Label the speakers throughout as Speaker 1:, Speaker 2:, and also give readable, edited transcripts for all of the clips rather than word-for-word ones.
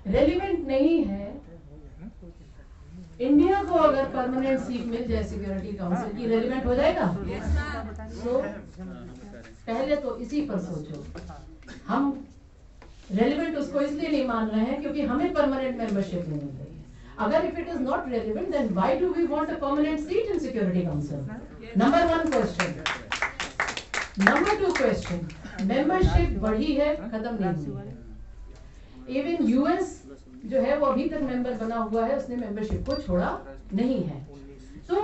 Speaker 1: Relevant नहीं है। India को अगर परमानेंट सीट मिल जाए सिक्योरिटी काउंसिल की, रेलिवेंट हो जाएगा? तो पहले तो इसी पर सोचो। हम रेलिवेंट उसको इसलिए नहीं मान रहे हैं क्योंकि हमें परमानेंट मेंबरशिप नहीं मिल रही है। अगर if it is not relevant then why do we want a permanent seat in security council? Number 1 question. Number 2 question, membership बढ़ी है, खत्म नहीं हुई है। इवन यूएस जो है वो अभी तक मेंबर बना हुआ है, उसने मेंबरशिप को छोड़ा नहीं है। तो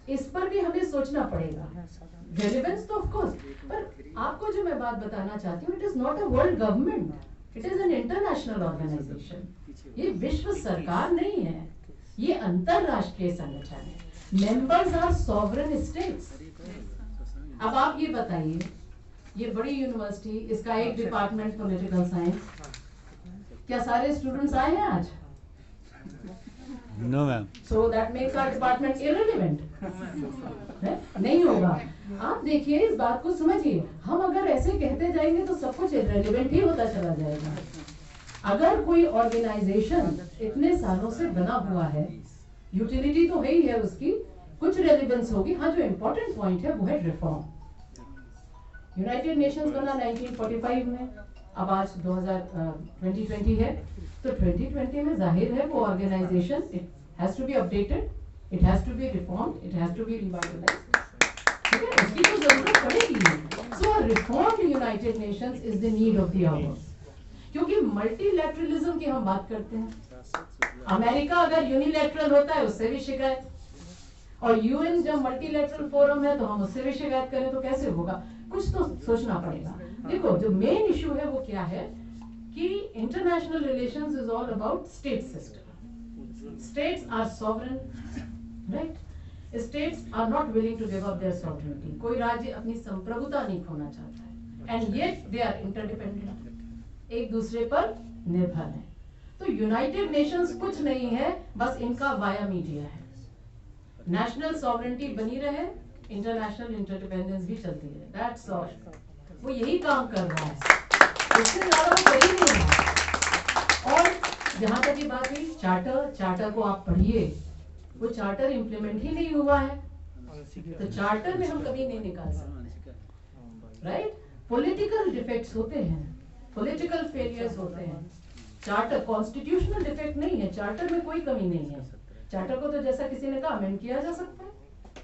Speaker 1: इस पर भी हमें सोचना पड़ेगा। रेलेवेंस तो ऑफ कोर्स, पर आपको जो मैं बात बताना चाहती हूँ, it is not a world government, it is an international organisation. ये विश्व सरकार नहीं है, ये अंतरराष्ट्रीय संगठन है। Members are sovereign states. अब आप ये बताइए, ये बड़ी यूनिवर्सिटी, इसका एक डिपार्टमेंट पॉलिटिकल साइंस, क्या सारे स्टूडेंट्स आए हैं आज?
Speaker 2: No ma'am.
Speaker 1: So that makes our department irrelevant. नहीं होगा। आप देखिए, इस बात को समझिए। हम अगर ऐसे कहते जाएंगे तो सब कुछ इररिलेवेंट ही होता चला जाएगा। अगर कोई ऑर्गेनाइजेशन इतने सालों से बना हुआ है, यूटिलिटी तो है ही है उसकी, कुछ रेलिवेंस होगी। हाँ, जो इम्पोर्टेंट पॉइंट है वो है रिफॉर्म। यूनाइटेड नेशंस बना 1945 में, अब आज 2020 है, तो 2020 में जाहिर है वो organisation it has to be updated, it has to be reformed, it has to be revitalised. ठीक है, उसकी तो जरूरत पड़ेगी। So reformed United Nations is the need of the hour. क्योंकि मल्टीलैटरलिज्म की हम बात करते हैं। अमेरिका अगर यूनिलैटरल होता है उससे भी शिकायत, और यूएन जब मल्टीलैटरल फोरम है तो हम उससे भी शिकायत करें तो कैसे होगा? कुछ तो सोचना पड़ेगा। देखो, जो मेन इशू है वो क्या है कि international relations is all about state system. States are sovereign, right? States are not willing to give up their sovereignty. कोई राज्य अपनी संप्रभुता नहीं खोना चाहता है, and yet they are interdependent, एक दूसरे पर निर्भर है। तो यूनाइटेड नेशंस कुछ नहीं है, बस इनका वाया मीडिया है। नेशनल सॉवरेनिटी बनी रहे, इंटरनेशनल इंटरडिपेंडेंस भी चलती रहे, दैट्स ऑल। वो यही काम कर रहा है, इससे ज्यादा वो कर ही नहीं रहा। और जहां तक ये बात हुई चार्टर को आप पढ़िए, वो चार्टर इंप्लीमेंट ही नहीं हुआ है, तो चार्टर में हम कभी नहीं निकाल सकते, राइट? पॉलिटिकल डिफेक्ट्स होते हैं, पॉलिटिकल फेलियर्स होते हैं। चार्टर कॉन्स्टिट्यूशनल डिफेक्ट नहीं है, चार्टर में कोई कमी नहीं है। चार्टर को तो जैसा किसी ने कहा अमेंड किया जा सकता है,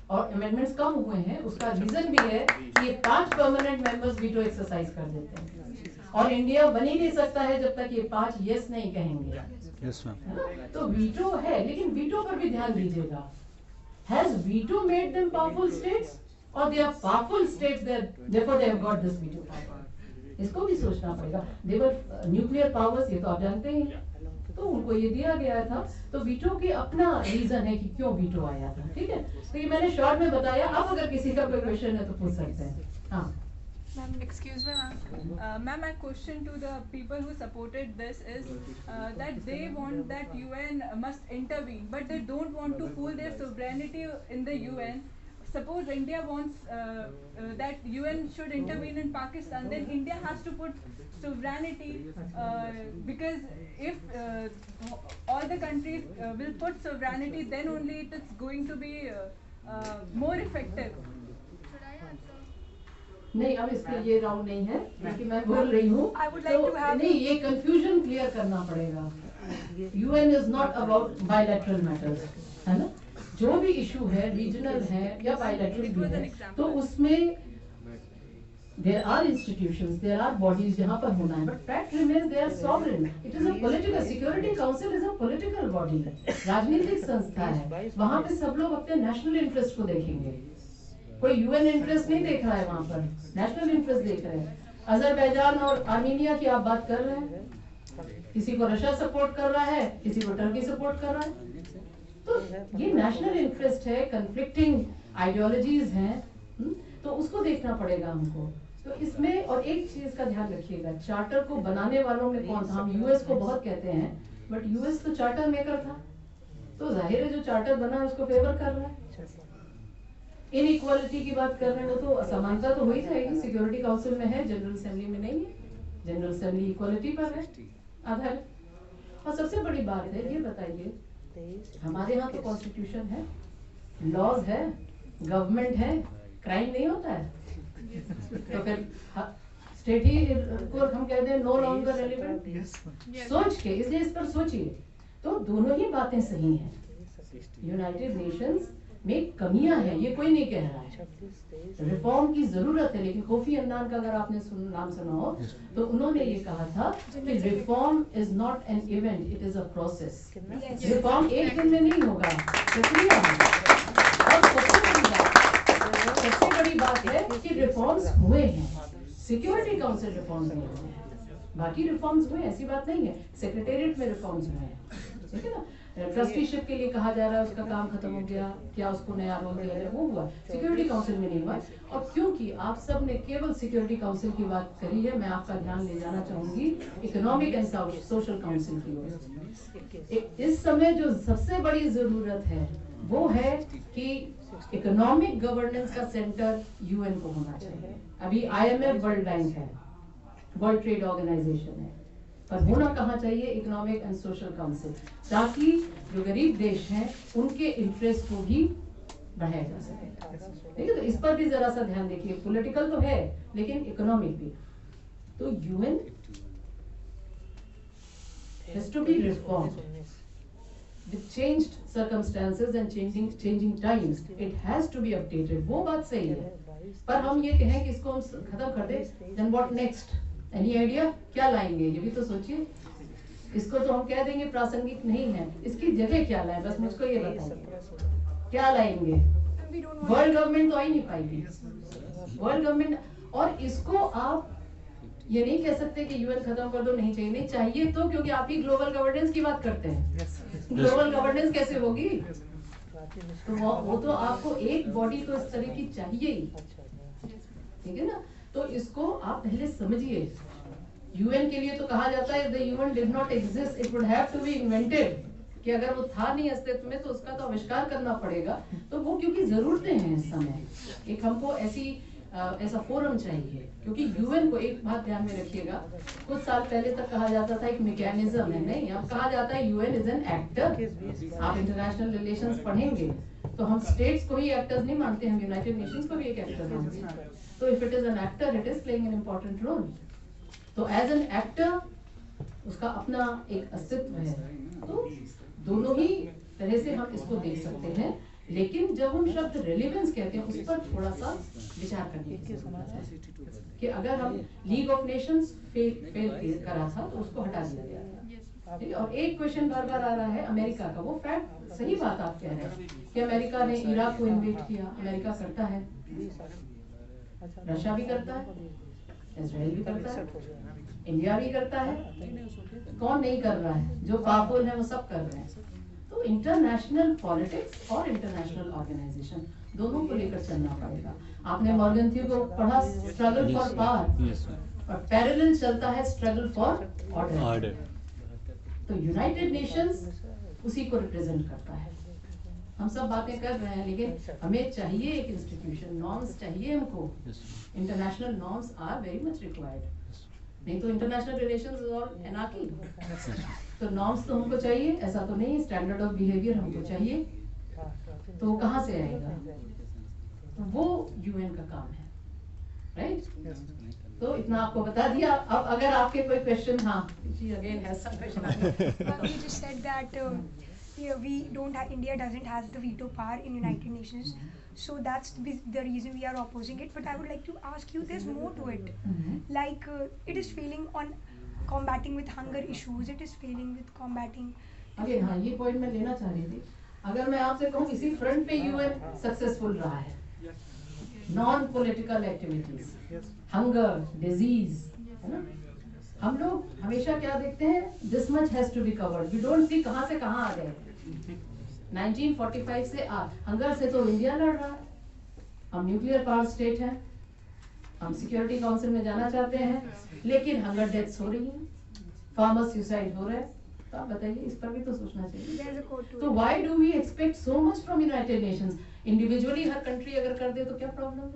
Speaker 1: और अमेंडमेंट्स कम हुए हैं। उसका रीजन भी है कि ये 5 परमानेंट मेंबर्स वीटो एक्सरसाइज कर देते हैं, और इंडिया बन ही नहीं सकता है जब तक ये 5 यस नहीं कहेंगे।
Speaker 2: Yes ma'am.
Speaker 1: तो वीटो है, लेकिन वीटो पर भी ध्यान दीजिएगा। Has veto made them powerful states, और they are powerful states, therefore they have got this veto power? इसको भी सोचना पड़ेगा। दे वर न्यूक्लियर पावर्स, ये तो आप जानते ही हैं, तो उनको ये दिया गया था। तो वीटो के अपना रीजन है कि क्यों वीटो आया था। ठीक है, तो ये मैंने शॉर्ट में बताया। अब अगर किसी का कोई क्वेश्चन है तो पूछ सकते हैं। हाँ
Speaker 3: Ma'am, excuse me, ma'am. Ma'am, my question to the people who supported this is that they want that UN must intervene, but they don't want to pool their sovereignty in the UN. Suppose India wants that UN should intervene in Pakistan, then India has to put sovereignty because if all the countries will put sovereignty, then only it is going to be more effective.
Speaker 1: नहीं, अब इसके ये round नहीं है, क्योंकि मैं बोल रही हूँ तो नहीं, ये कंफ्यूजन क्लियर करना पड़ेगा। UN is not about bilateral matters, है ना? जो भी इशू है, रीजनल है या बायलैटरल भी है, तो उसमें there are institutions, there are bodies जहाँ पर होना है, but fact remains they are sovereign. It is a political, Security Council is a political body, राजनीतिक संस्था है। वहाँ पे सब लोग अपने नेशनल इंटरेस्ट को देखेंगे, कोई यूएन इंटरेस्ट नहीं देख रहा है वहाँ पर, नेशनल इंटरेस्ट देख रहे हैं। अजरबैजान और आर्मीनिया की आप बात कर रहे हैं, किसी को रशिया सपोर्ट कर रहा है, किसी को टर्की सपोर्ट कर रहा है, तो ये नेशनल इंटरेस्ट है, कन्फ्लिक्टिंग आइडियोलॉजीज हैं, तो उसको देखना पड़ेगा हमको। तो इसमें और एक चीज का ध्यान रखिएगा, चार्टर को बनाने वालों में कौन था? हम यूएस को बहुत कहते हैं, बट यूएस तो चार्टर मेकर था, तो जाहिर है जो चार्टर बना है उसको फेवर कर रहा है। इनइक्वालिटी की बात कर रहे हैं, वो तो असमानता तो हो ही जाएगी। सिक्योरिटी काउंसिल में है, जनरल असेंबली में नहीं है। जनरल असेंबली इक्वालिटी पर है आधारित, और सबसे बड़ी बात है, ये बताइए, हमारे यहाँ तो कॉन्स्टिट्यूशन है, लॉज है, गवर्नमेंट है, क्राइम नहीं होता है, तो फिर स्टेट ही को हम कहते हैं नो लॉन्गर रेलिवेंट। सोच के, इसलिए इस पर सोचिए, तो दोनों ही बातें सही हैं। यूनाइटेड नेशंस में कमियां हैं, ये कोई नहीं कह रहा है, रिफॉर्म की जरूरत है, लेकिन कोफी अन्नान का अगर आपने नाम सुना हो तो उन्होंने ये कहा था कि reform is not an event, it is a process. Reform एक दिन में नहीं होगा, प्रक्रिया है। और सबसे बड़ी बात है कि रिफॉर्म्स हुए हैं, सिक्योरिटी काउंसिल रिफॉर्म्स नहीं हुए हैं, बाकी रिफॉर्म्स हुए, ऐसी बात नहीं है, सेक्रेटेरिएट में रिफॉर्म्स हुए हैं, ठीक है ना। ट्रस्टीशिप के लिए कहा जा रहा है उसका काम खत्म हो गया, क्या उसको नया रोल दिया जाए, वो हुआ, सिक्योरिटी काउंसिल में नहीं हुआ। और क्योंकि आप सब ने केवल सिक्योरिटी काउंसिल की बात करी है, मैं आपका ध्यान ले जाना चाहूंगी इकोनॉमिक एंड सोशल काउंसिल की ओर। इस समय जो सबसे बड़ी जरूरत है वो है कि इकोनॉमिक गवर्नेंस का सेंटर यूएन को होना चाहिए। अभी IMF वर्ल्ड बैंक है, वर्ल्ड ट्रेड ऑर्गेनाइजेशन है, पर होना कहाँ चाहिए, इकोनॉमिक एंड सोशल काउंसिल, ताकि जो गरीब देश हैं उनके इंटरेस्ट को भी बढ़ाया जा सके। ठीक है, तो इस पर भी जरा सा ध्यान देखिए, पॉलिटिकल तो है लेकिन इकोनॉमिक भी। तो UN has to be reformed with changed circumstances and changing times. It has to be updated, वो बात सही है, पर हम ये कहें कि इसको हम खत्म कर दे, then what next? Any idea? क्या लाएंगे, ये भी तो सोचिए। इसको तो हम कह देंगे प्रासंगिक नहीं है, इसकी जगह क्या लाए, बस मुझको ये बताइए क्या लाएंगे। वर्ल्ड गवर्नमेंट तो आ ही नहीं पाएगी, वर्ल्ड गवर्नमेंट। और इसको आप ये नहीं कह सकते कि यूएन खत्म कर दो, नहीं चाहिए, नहीं चाहिए तो, क्योंकि आप ही ग्लोबल गवर्नेंस की बात करते हैं, ग्लोबल गवर्नेंस कैसे होगी। तो वो तो आपको एक बॉडी तो इस तरह की चाहिए ही, ठीक है ना। तो इसको आप पहले समझिए। यूएन के लिए तो कहा जाता है the UN did not exist, it would have to be invented, कि अगर वो था नहीं अस्तित्व में तो उसका तो आविष्कार करना पड़ेगा। तो वो क्योंकि जरूरतें हैं इस समय, एक हमको ऐसा फोरम चाहिए, क्योंकि यूएन को एक बात ध्यान में रखिएगा, कुछ साल पहले तक कहा जाता था एक मैकेनिज्म है, नहीं, अब कहा जाता है यूएन इज एन एक्टर। आप इंटरनेशनल रिलेशंस पढ़ेंगे तो हम स्टेट्स को ही एक्टर्स नहीं मानते, हम यूनाइटेड नेशंस को भी एक एक्टर मानते हैं। तो if it is an actor, it is playing an important role. तो एज एन एक्टर उसका अपना एक अस्तित्व है। तो दोनों ही तरह से हम इसको देख सकते हैं, लेकिन जब हम शब्द रेलेवेंस कहते हैं उस पर थोड़ा सा विचार करने की जरूरत है कि अगर हम लीग ऑफ नेशंस फेल करा था तो उसको हटा दिया गया था, ठीक है। और एक क्वेश्चन बार बार आ रहा है अमेरिका का, वो फैक्ट सही बात आप कह रहे हैं कि अमेरिका ने इराक को इन्वेड किया, अमेरिका करता है, रशिया भी करता है, इजराइल भी करता है, इंडिया भी करता है, कौन नहीं कर रहा है, जो पावरफुल है वो सब कर रहे हैं। तो इंटरनेशनल पॉलिटिक्स और इंटरनेशनल ऑर्गेनाइजेशन दोनों को लेकर चलना पड़ेगा। आपने मॉर्गन थ्यू को पढ़ा, स्ट्रगल फॉर पावर, और पैरेलल चलता है स्ट्रगल फॉर ऑर्डर। तो यूनाइटेड नेशंस उसी को रिप्रेजेंट करता है। हम सब बातें कर रहे हैं, लेकिन हमें चाहिए एक इंस्टीट्यूशन, नॉर्म्स चाहिए हमको। International norms are very much required, नहीं तो इंटरनेशनल रिलेशंस और एनार्की। तो नॉर्म्स तो हमको चाहिए, ऐसा तो नहीं, स्टैंडर्ड ऑफ बिहेवियर हमको चाहिए, तो वो कहाँ से आएगा, तो वो यूएन का काम है, राइट। तो इतना आपको बता दिया। अब अगर आपके कोई क्वेश्चन, हाँ जी, again has some question.
Speaker 2: You just said that we don't have, India doesn't have the veto power in United Nations, so that's the reason we are opposing it. But I would like to ask you, there's more to it. Like it is failing on combating with hunger issues, it is failing with combating.
Speaker 1: Again हाँ, ये point मैं लेना चाह रही थी। अगर मैं आपसे कहूँ इसी फ्रंट पे यूएन सक्सेसफुल रहा है, non political activities, hunger, disease, है ना। हम लोग हमेशा क्या देखते हैं, this much has to be covered, we don't see कहाँ से कहाँ आ गए। 1945 से हंगर से तो इंडिया लड़ रहा है, हम न्यूक्लियर पावर स्टेट हैं, हम सिक्योरिटी काउंसिल में जाना चाहते हैं, लेकिन हंगर डेथ्स हो रही हैं, फार्मर सुसाइड हो रहे हैं। तो आप बताइए, इस पर भी तो सोचना चाहिए। तो why do we expect so much from United Nations? Individually हर कंट्री अगर कर दे तो क्या प्रॉब्लम है?